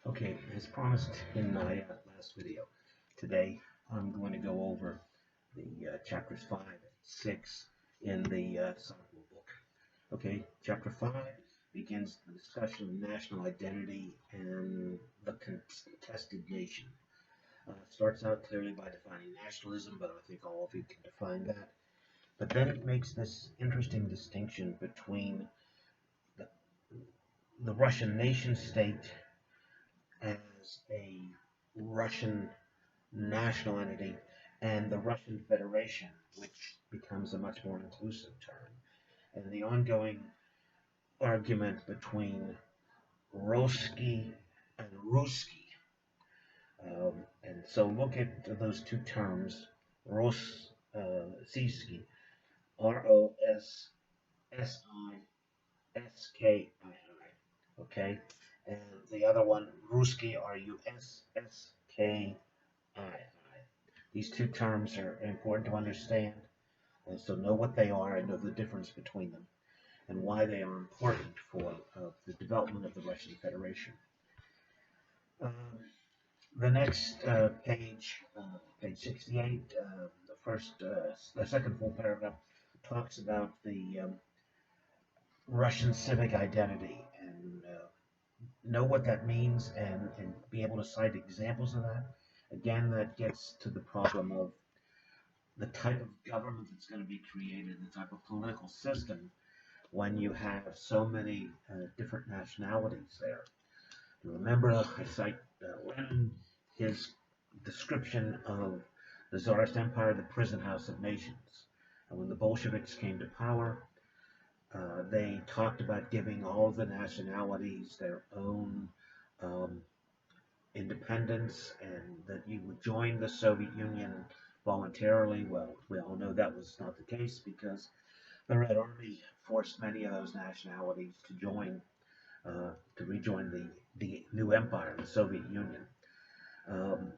Okay, as promised in my last video, today I'm going to go over the chapters 5 and 6 in the Sakwa book. Okay, chapter 5 begins the discussion of national identity and the contested nation. Starts out clearly by defining nationalism, but I think all of you can define that. But then it makes this interesting distinction between the, the Russian nation state as a Russian national entity and the Russian Federation, which becomes a much more inclusive term, and the ongoing argument between Roski and Ruski. And so look at those two terms, Rossiski, Rossiski, okay? And the other one, Ruski, Ruski. These two terms are important to understand, and so know what they are and know the difference between them and why they are important for the development of the Russian Federation. Um, the next page 68, the second full paragraph talks about the Russian civic identity and know what that means and be able to cite examples of that. Again, that gets to the problem of the type of government that's going to be created, the type of political system when you have so many different nationalities there. Remember, I cite Lenin, his description of the Tsarist Empire, the prison house of nations. And when the Bolsheviks came to power, they talked about giving all the nationalities their own um, independence and that you would join the Soviet Union voluntarily. Well, we all know that was not the case because the Red Army forced many of those nationalities to rejoin the new empire, the Soviet Union. Um,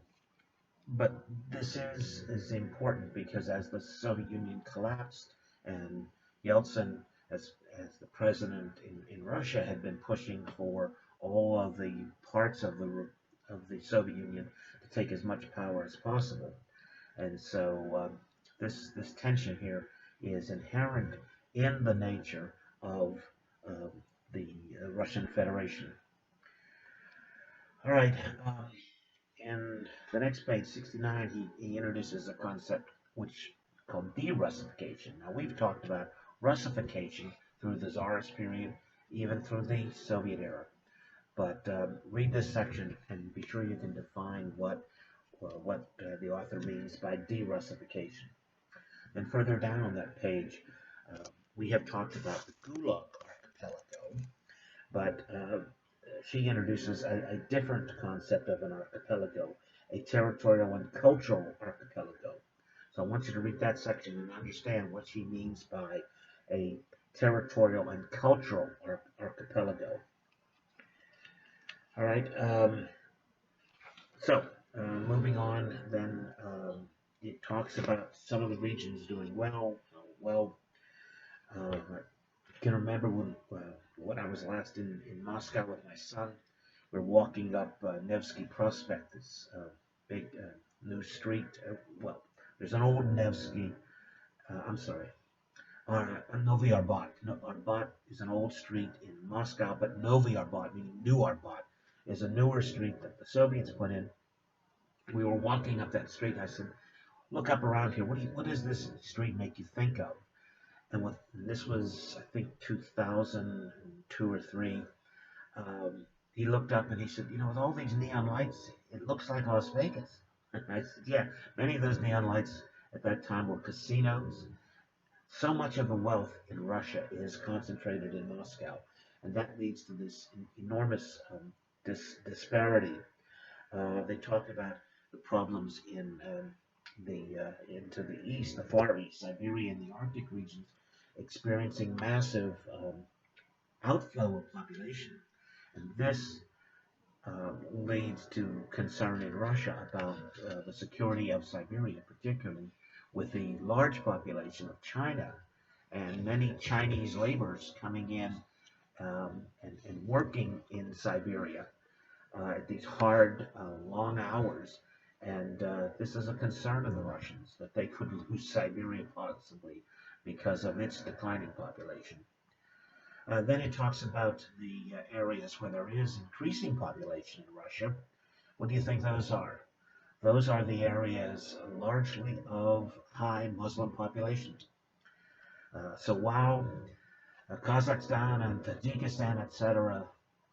but this is important because as the Soviet Union collapsed and Yeltsin, as the president in Russia, had been pushing for all of the parts of the Soviet Union to take as much power as possible, and so this tension here is inherent in the nature of uh, the Russian Federation. All right. In the next page, 69, he introduces a concept which called de-Russification. Now, we've talked about Russification through the Tsarist period, even through the Soviet era. But read this section and be sure you can define what the author means by de-Russification. And further down on that page, we have talked about the Gulag archipelago, but she introduces a different concept of an archipelago, a territorial and cultural archipelago. So I want you to read that section and understand what she means by a territorial and cultural archipelago. All right. So moving on, then it talks about some of the regions doing well. I can remember when I was last in Moscow with my son. We're walking up Nevsky Prospect, this big new street. Well, there's an old Nevsky. I'm sorry, Novy Arbat. No, Arbat is an old street in Moscow, but Novy Arbat, meaning New Arbat, is a newer street that the Soviets put in. We were walking up that street. I said, "Look up around here. What does this street make you think of?" And this was, I think, 2002 or three. He looked up and he said, with all these neon lights, it looks like Las Vegas. And I said, yeah, many of those neon lights at that time were casinos. So much of the wealth in Russia is concentrated in Moscow, and that leads to this enormous disparity. They talk about the problems in into the east, the far east, Siberia and the Arctic regions, experiencing massive outflow of population. And this leads to concern in Russia about the security of Siberia, particularly with the large population of China and many Chinese laborers coming in and working in Siberia. at these hard, long hours. And this is a concern of the Russians that they could lose Siberia possibly because of its declining population. Then it talks about the areas where there is increasing population in Russia. What do you think those are? Those are the areas largely of high Muslim populations. So while Kazakhstan and Tajikistan, etc.,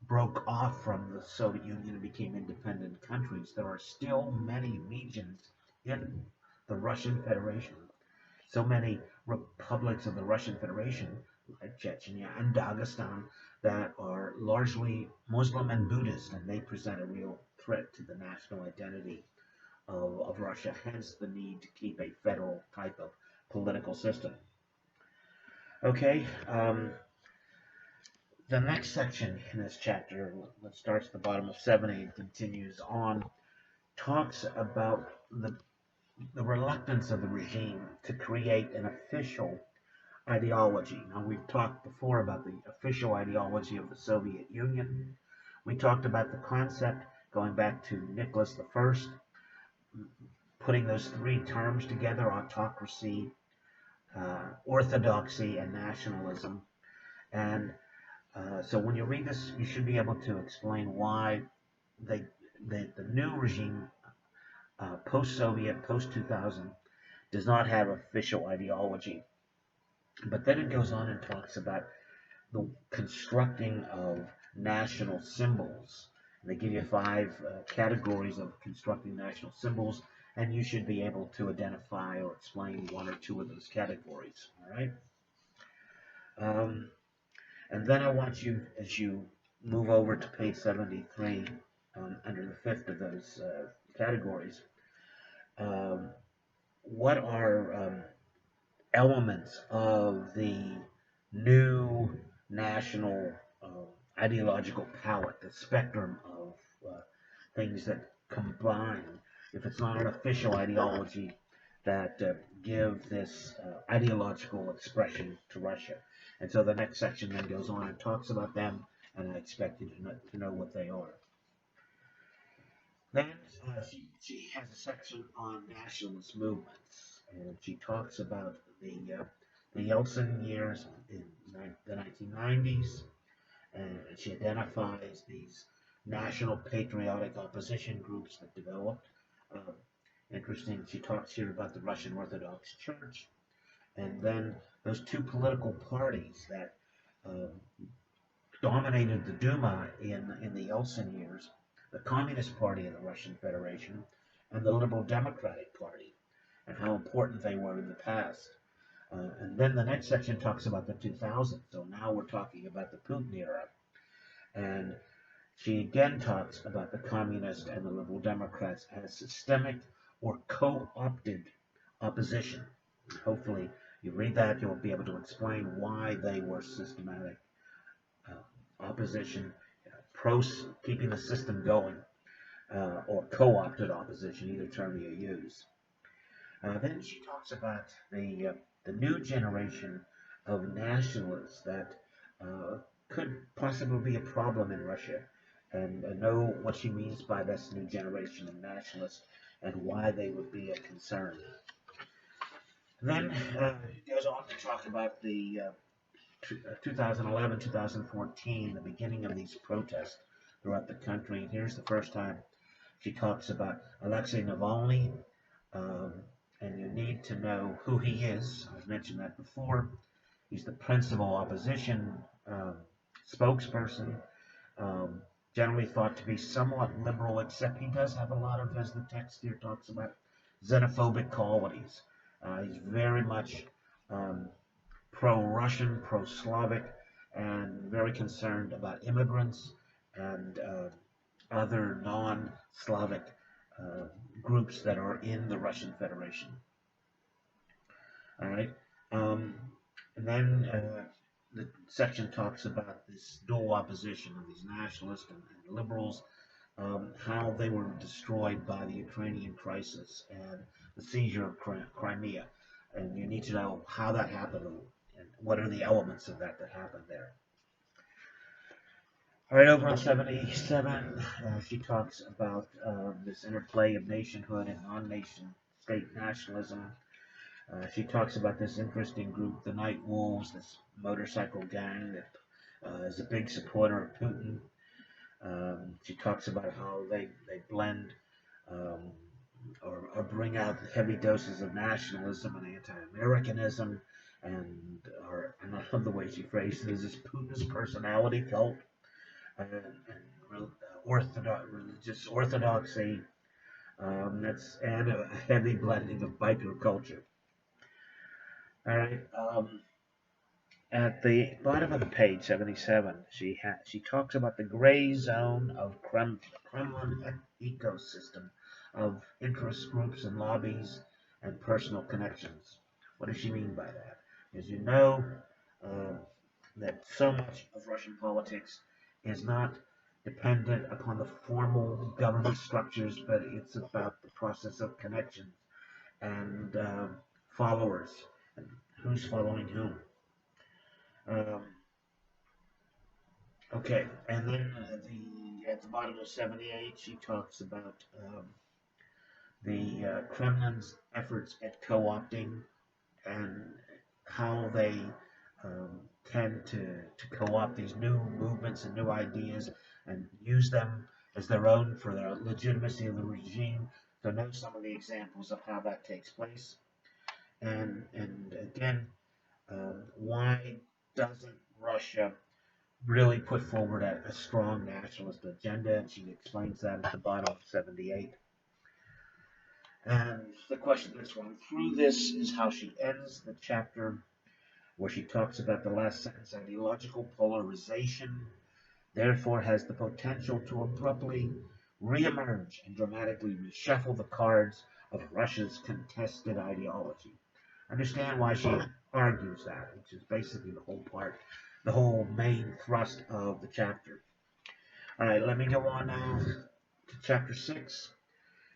broke off from the Soviet Union and became independent countries, there are still many regions in the Russian Federation, so many republics of the Russian Federation, like Chechnya and Dagestan, that are largely Muslim and Buddhist, and they present a real threat to the national identity of Russia, hence the need to keep a federal type of political system. Okay, the next section in this chapter, that starts at the bottom of 70 and continues on, talks about the reluctance of the regime to create an official ideology. Now, we've talked before about the official ideology of the Soviet Union. We talked about the concept going back to Nicholas I, putting those three terms together: autocracy, orthodoxy, and nationalism. And so when you read this, you should be able to explain why they, the new regime, post-Soviet, post-2000, does not have official ideology. But then it goes on and talks about the constructing of national symbols. They give you five categories of constructing national symbols, and you should be able to identify or explain one or two of those categories. All right. And then I want you, as you move over to page 73, under the fifth of those categories, what are elements of the new national ideological palette, the spectrum of things that combine, if it's not an official ideology, that give this ideological expression to Russia. And so the next section then goes on and talks about them, and I expect you to know what they are. Then she has a section on nationalist movements, and she talks about the Yeltsin years in the 1990s, and she identifies these national patriotic opposition groups that developed. Um, Interesting, she talks here about the Russian Orthodox Church, and then those two political parties that um, dominated the Duma in the Yeltsin years, the Communist Party of the Russian Federation and the Liberal Democratic Party, and how important they were in the past. And then the next section talks about the 2000s. So now we're talking about the Putin era. And she again talks about the Communist and the Liberal Democrats as systemic or co-opted opposition. Hopefully, you read that, you'll be able to explain why they were systematic opposition, keeping the system going, or co-opted opposition, either term you use. Then she talks about the new generation of nationalists that could possibly be a problem in Russia, and know what she means by this new generation of nationalists and why they would be a concern. Then it goes on to talk about the 2011, 2014, the beginning of these protests throughout the country. Here's the first time she talks about Alexei Navalny, um, and you need to know who he is. I've mentioned that before. He's the principal opposition spokesperson, generally thought to be somewhat liberal, except he does have a lot of, as the text here talks about, xenophobic qualities. He's very much pro-Russian, pro-Slavic, and very concerned about immigrants and other non-Slavic groups that are in the Russian Federation. All right. And then the section talks about this dual opposition of these nationalists and liberals, how they were destroyed by the Ukrainian crisis and the seizure of Crimea. And you need to know how that happened and what are the elements of that happened there. All right, over on 77, she talks about this interplay of nationhood and non-nation state nationalism. She talks about this interesting group, the Night Wolves, this motorcycle gang that is a big supporter of Putin. She talks about how they blend um, or bring out heavy doses of nationalism and anti-Americanism, and I love the way she phrases it, this Putin's personality cult and religious orthodoxy. That's and a heavy blending of biker culture. All right. At the bottom of the page, 77, she talks about the gray zone of Kremlin ecosystem of interest groups and lobbies and personal connections. What does she mean by that? As you know, uh, that so much of Russian politics is not dependent upon the formal government structures, but it's about the process of connection and followers and who's following whom. Um, okay, and then at the bottom of 78, she talks about the Kremlin's efforts at co-opting and how they um, tend to co-opt these new movements and new ideas and use them as their own for the legitimacy of the regime. So know some of the examples of how that takes place. And again, why doesn't Russia really put forward a strong nationalist agenda? And she explains that at the bottom of 78. And the question that's run through this is how she ends the chapter, where she talks about the last sentence: ideological polarization therefore has the potential to abruptly reemerge and dramatically reshuffle the cards of Russia's contested ideology. Understand why she argues that, which is basically the whole main thrust of the chapter. All right, let me go on now to chapter 6.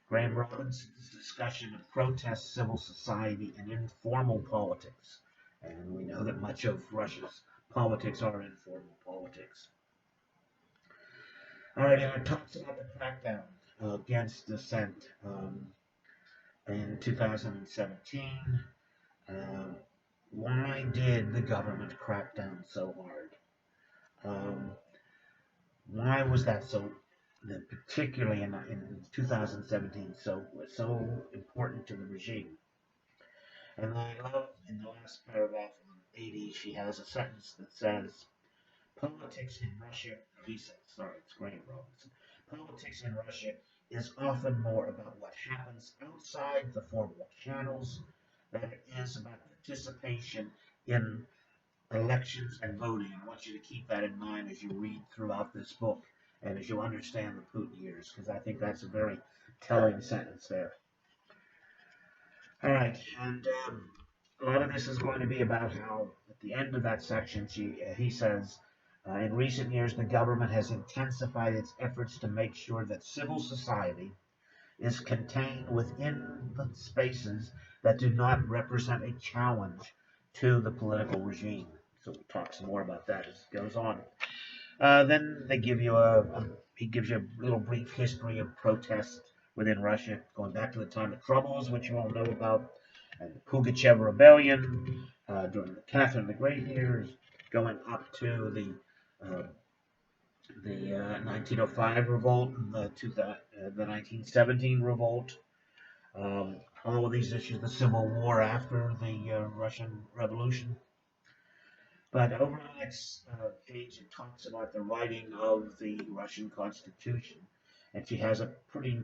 Graham Robinson's discussion of protest, civil society, and informal politics. And we know that much of Russia's politics are informal politics. All right, and it talks about the crackdown against dissent in 2017. Uh, why did the government crack down so hard? Um, why was that so, particularly in 2017, so important to the regime? And I love in the last paragraph on 80, she has a sentence that says, politics in Russia, sorry, it's Graham Robinson. Politics in Russia is often more about what happens outside the formal channels than it is about participation in elections and voting. I want you to keep that in mind as you read throughout this book and as you understand the Putin years, because I think that's a very telling sentence there. All right, and a lot of this is going to be about how, at the end of that section, he says, in recent years, the government has intensified its efforts to make sure that civil society is contained within the spaces that do not represent a challenge to the political regime. So we'll talk some more about that as it goes on. Then they give you he gives you a little brief history of protests within Russia, going back to the time of Troubles, which you all know about, and the Pugachev Rebellion during the Catherine the Great years, going up to the 1905 revolt and the 1917 revolt. All of these issues, the Civil War after the Russian Revolution. But over the next page, it talks about the writing of the Russian Constitution, and he has a pretty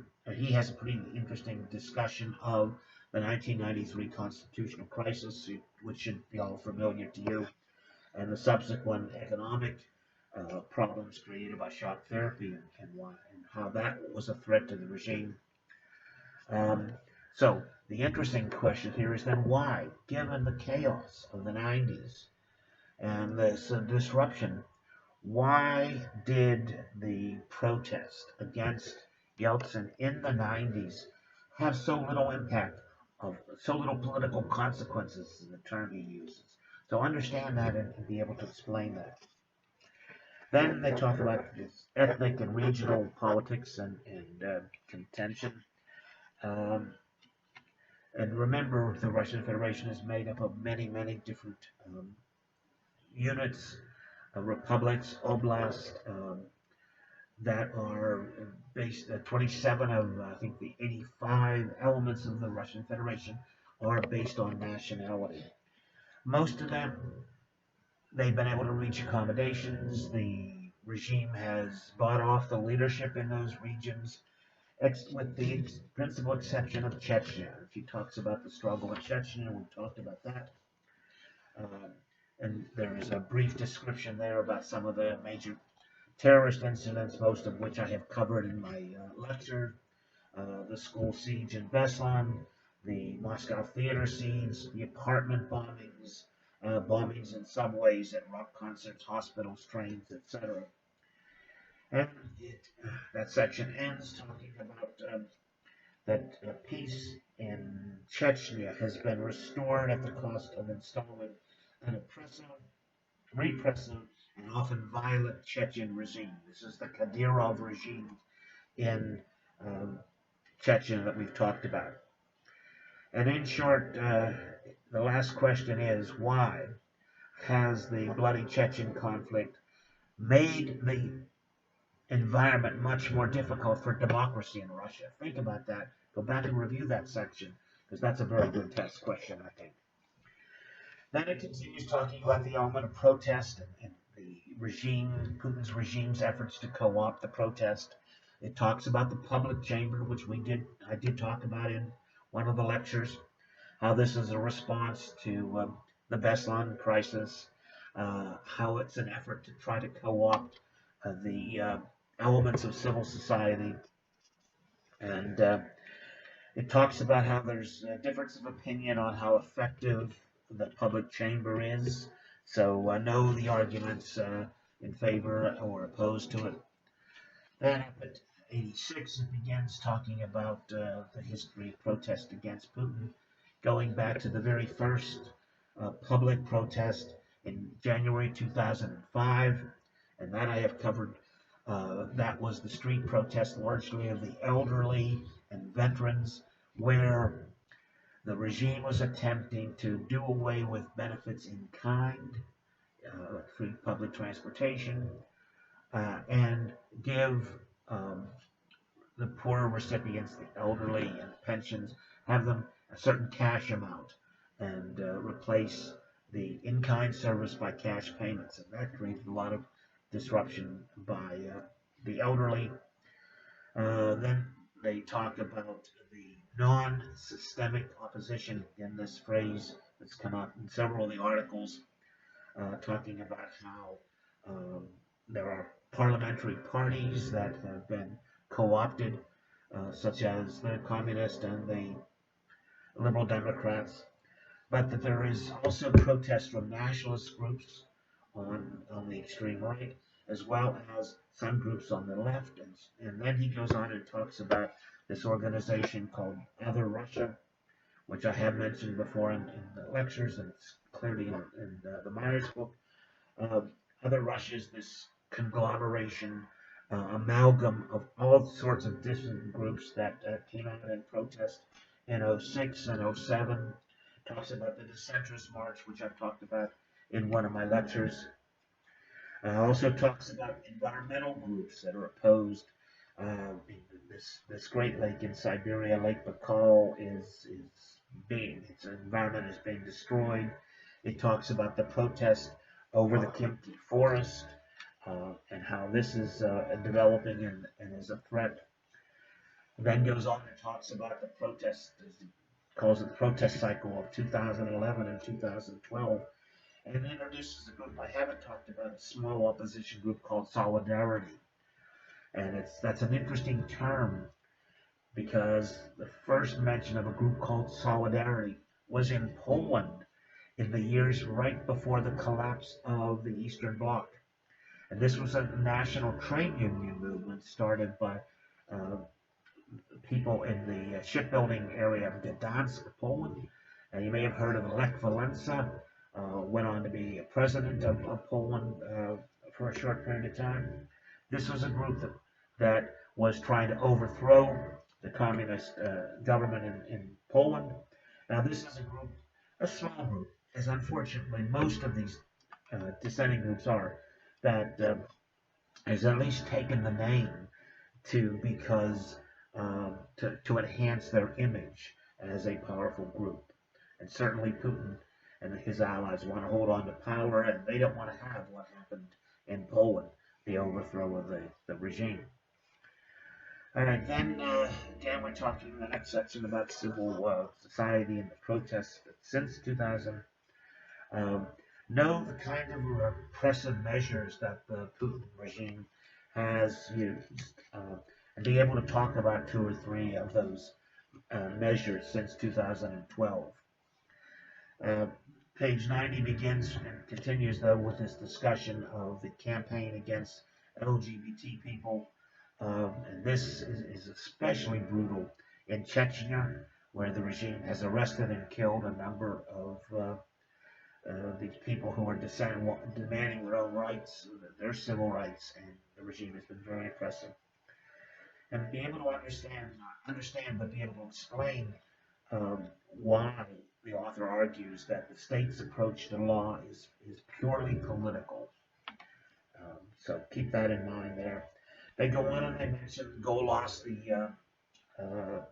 interesting discussion of the 1993 constitutional crisis, which should be all familiar to you, and the subsequent economic problems created by shock therapy and how that was a threat to the regime. Um, so the interesting question here is then why, given the chaos of the 90s and this disruption, why did the protest against Yeltsin in the 90s have so little impact, of so little political consequences, is the term he uses? So understand that and be able to explain that. Then they talk about this ethnic and regional politics and contention. Um, and remember, the Russian Federation is made up of many, many different units, republics, oblasts, that are based, 27 of, I think, the 85 elements of the Russian Federation are based on nationality. Most of them, they've been able to reach accommodations. The regime has bought off the leadership in those regions, with the principal exception of Chechnya. She talks about the struggle in Chechnya. We talked about that. Um, and there is a brief description there about some of the major terrorist incidents, most of which I have covered in my lecture. The school siege in Beslan, the Moscow theater siege, the apartment bombings, bombings in subways, at rock concerts, hospitals, trains, etc. And that section ends talking about that peace in Chechnya has been restored at the cost of installing an oppressive, repressive, and often violent Chechen regime. This is the Kadyrov regime in Chechnya that we've talked about. And in short, the last question is, why has the bloody Chechen conflict made the environment much more difficult for democracy in Russia? Think about that. Go back and review that section, because that's a very good test question, I think. Then it continues talking about the element of protest and the regime, Putin's regime's efforts to co-opt the protest. It talks about the public chamber, which I did talk about in one of the lectures, how this is a response to the Beslan crisis, how it's an effort to try to co-opt the elements of civil society, and it talks about how there's a difference of opinion on how effective the public chamber is. So know the arguments in favor or opposed to it. Then up at 86, it begins talking about the history of protest against Putin, going back to the very first public protest in January 2005, and that I have covered. That was the street protest largely of the elderly and veterans, where the regime was attempting to do away with benefits in kind, free public transportation, and give the poorer recipients, the elderly and pensions, have them a certain cash amount and replace the in-kind service by cash payments. And that created a lot of disruption by the elderly. Then they talk about the non-systemic opposition in this phrase that's come out in several of the articles, talking about how there are parliamentary parties that have been co-opted, such as the Communist and the Liberal Democrats, but that there is also protest from nationalist groups on the extreme right, as well as some groups on the left. And then he goes on and talks about this organization called Other Russia, which I have mentioned before in the lectures, and it's clearly in the Myers book. Other Russia is this conglomeration, amalgam of all sorts of different groups that came out in protest in '06 and '07. Talks about the Decentrist March, which I've talked about in one of my lectures. Also talks about environmental groups that are opposed. This Great Lake in Siberia, Lake Baikal, is being its environment is being destroyed. It talks about the protest over the Khimki forest, and how this is developing and is a threat. Then goes on and talks about the protest, calls it the protest cycle of 2011 and 2012, and introduces a group I haven't talked about, a small opposition group called Solidarity. And that's an interesting term, because the first mention of a group called Solidarity was in Poland in the years right before the collapse of the Eastern Bloc. And this was a national trade union movement started by people in the shipbuilding area of Gdansk, Poland. And you may have heard of Lech Walesa, went on to be president of Poland for a short period of time. This was a group that was trying to overthrow the communist government in Poland. Now, this is a group, a small group, as unfortunately most of these dissenting groups are, that has at least taken the name to enhance their image as a powerful group. And certainly Putin and his allies want to hold on to power, and they don't want to have what happened in Poland, the overthrow of the regime. All right, then again, we're talking in the next section about civil society and the protests since 2000. Um, know the kind of repressive measures that the Putin regime has used, and be able to talk about two or three of those measures since 2012. Uh, Page 90 begins and continues, though, with this discussion of the campaign against LGBT people. And this is especially brutal in Chechnya, where the regime has arrested and killed a number of these people who are demanding their own rights, their civil rights, and the regime has been very oppressive. And be able to understand, but be able to explain why the author argues that the state's approach to law is purely political. So keep that in mind there. They go on and they mention Golos, the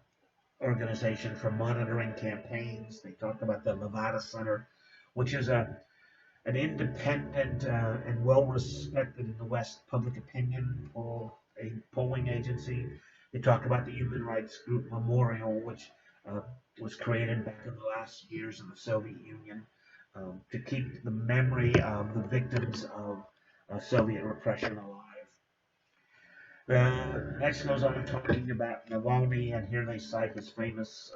organization for monitoring campaigns. They talk about the Levada Center, which is an independent and well-respected in the West public opinion polling agency. They talk about the Human Rights Group Memorial, which was created back in the last years of the Soviet Union to keep the memory of the victims of Soviet repression alive. Next goes on talking about Navalny, and here they cite his famous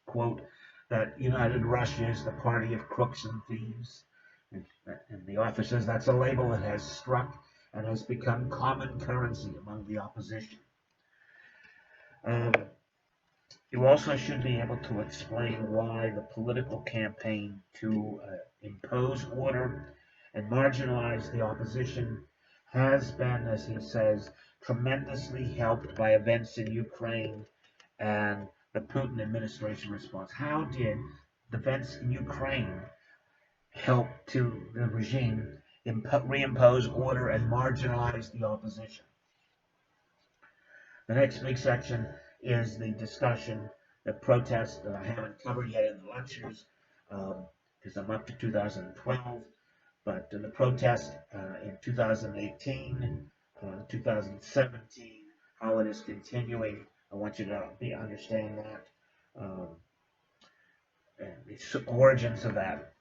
quote that United Russia is the party of crooks and thieves. And the author says that's a label that has struck and has become common currency among the opposition. You also should be able to explain why the political campaign to impose order and marginalize the opposition has been, as he says, tremendously helped by events in Ukraine and the Putin administration response. How did the events in Ukraine help to the regime reimpose order and marginalize the opposition? The next big section is the discussion, the protest that I haven't covered yet in the lectures, because I'm up to 2012, but the protest in 2018, 2017, how it is continuing. I want you to understand that, and the origins of that.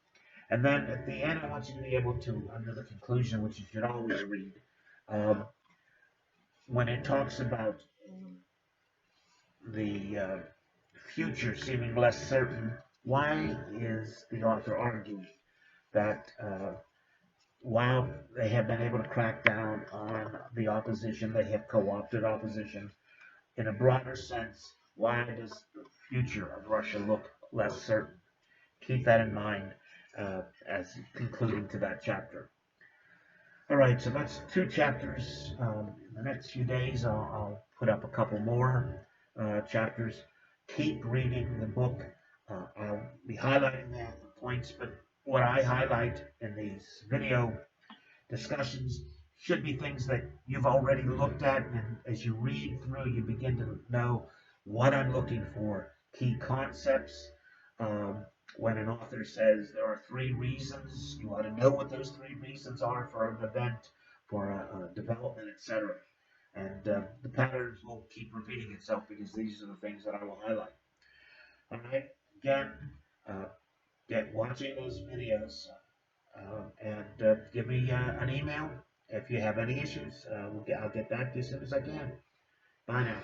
And then at the end, I want you to be able to, under the conclusion, which you should always read, when it talks about the future seeming less certain, why is the author arguing that while they have been able to crack down on the opposition, they have co-opted opposition, in a broader sense, why does the future of Russia look less certain? Keep that in mind as concluding to that chapter. All right, so that's 2 chapters. In the next few days, I'll put up a couple more chapters. Keep reading the book. I'll be highlighting the points, but what I highlight in these video discussions should be things that you've already looked at, and as you read through, you begin to know what I'm looking for. Key concepts. When an author says there are 3 reasons, you ought to know what those 3 reasons are for an event, for a development, etc. And the patterns will keep repeating itself because these are the things that I will highlight. All right, again, get watching those videos and give me an email if you have any issues. I'll get back to you as soon as I can. Bye now.